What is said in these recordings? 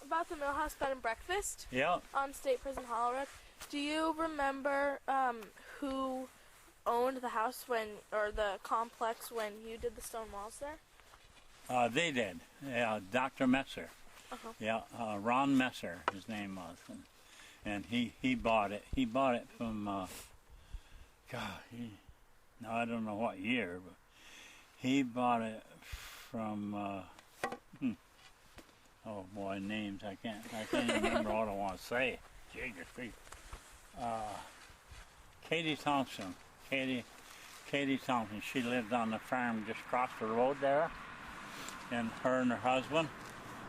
about the Millhouse Bed and Breakfast. Yeah. On State Prison Hollow Road. Do you remember who owned the house or the complex when you did the stone walls there? They did. Yeah, Dr. Messer. Uh-huh. Yeah, Ron Messer, his name was, and he bought it. He bought it from I don't know what year, but he bought it from oh boy, names I can't remember what I want to say. Geography. Katie Thompson. Katie Thompson. She lived on the farm just across the road there, and her husband.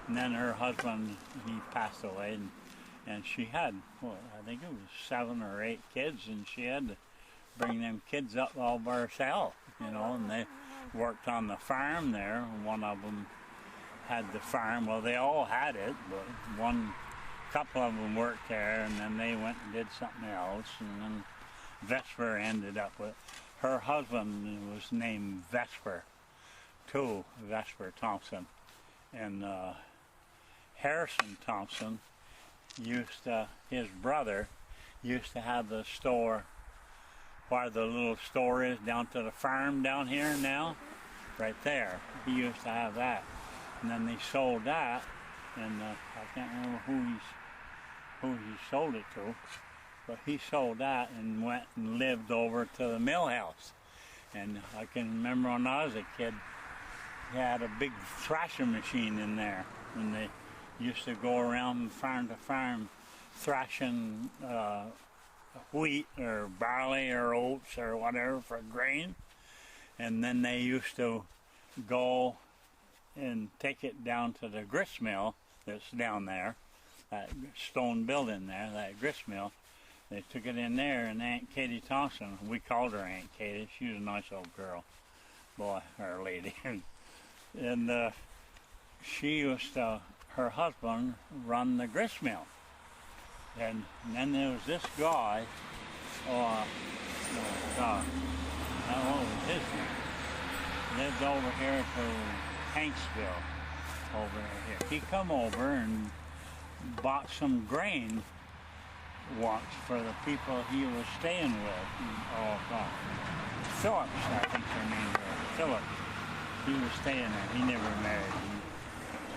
And then her husband, he passed away, and she had, I think it was 7 or 8 kids, and she had to bring them kids up all by herself, and they worked on the farm there. One of them had the farm. Well, they all had it, but couple of them worked there, and then they went and did something else, and then Vesper ended up with, her husband was named Vesper, too, Vesper Thompson, and Harrison Thompson his brother used to have the store where the little store is down to the farm down here now, right there. He used to have that, and then they sold that, and I can't remember who he sold it to, but he sold that and went and lived over to the Millhouse. And I can remember when I was a kid, he had a big thrashing machine in there, and they used to go around farm to farm thrashing wheat or barley or oats or whatever for grain, and then they used to go and take it down to the grist mill that's down there, that stone building there, that grist mill. They took it in there, and Aunt Katie Thompson, we called her Aunt Katie, she was a nice old girl, boy, or lady, and she used to, her husband run the grist mill. And then there was this guy, what was his name? Lived over here to Hanksville, over here. He come over and bought some grain once for the people he was staying with. Phillips, I think their name was, Phillips. He was staying there, he never married.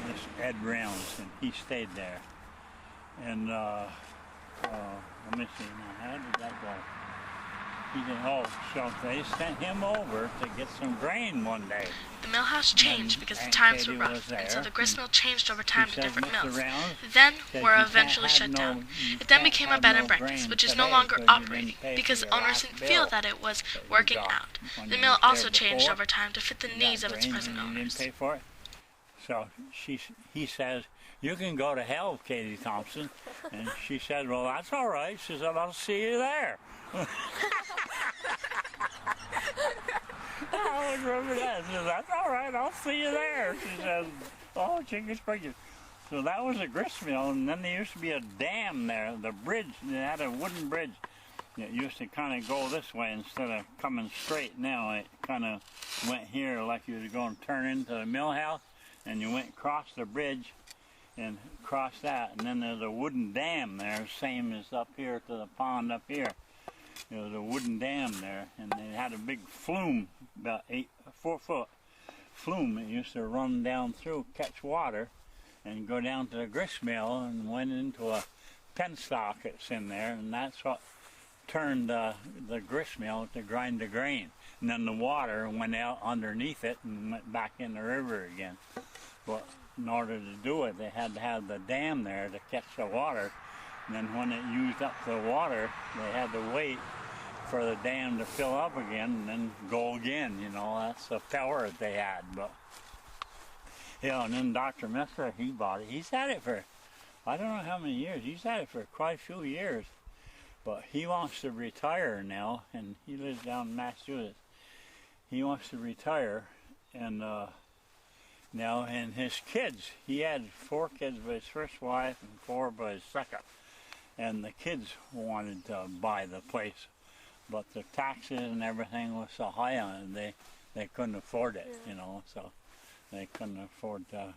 This Ed Rounds, and he stayed there. And let me see now, how did that go? He did, so they sent him over to get some grain one day. The Millhouse changed because the times were rough, and so the grist mill changed over time to different mills. Then were eventually shut down. It then became a bed and breakfast, which is no longer operating because the owners didn't feel that it was working out. The mill also changed over time to fit the needs of its present owners. So he says, "You can go to hell, Katie Thompson." And she said, "Well, that's all right." She said, "I'll see you there." I always remember that. She said, "That's all right, I'll see you there." She said, "Oh, chicken sprinkles." So that was a grist mill, and then there used to be a dam there, the bridge. They had a wooden bridge. It used to kind of go this way instead of coming straight. Now it kind of went here like you was going to turn into the Millhouse. And you went across the bridge and across that, and then there's a wooden dam there, same as up here to the pond up here. There was a wooden dam there, and they had a big flume, about 4-foot flume. It used to run down through, catch water, and go down to the grist mill, and went into a penstock that's in there, and that's what turned the grist mill to grind the grain. And then the water went out underneath it and went back in the river again. But in order to do it, they had to have the dam there to catch the water. And then when it used up the water, they had to wait for the dam to fill up again and then go again. That's the power that they had. But and then Dr. Messer, he bought it. He's had it for, I don't know how many years. He's had it for quite a few years. But he wants to retire now, and he lives down in Massachusetts. He wants to retire, and now, and his kids, he had 4 kids by his first wife and 4 by his second. And the kids wanted to buy the place, but the taxes and everything was so high on it, they couldn't afford it, so they couldn't afford to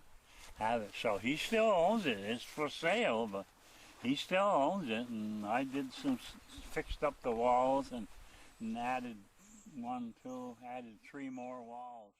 have it. So he still owns it. It's for sale, but he still owns it. And I did fixed up the walls and added added 3 more walls.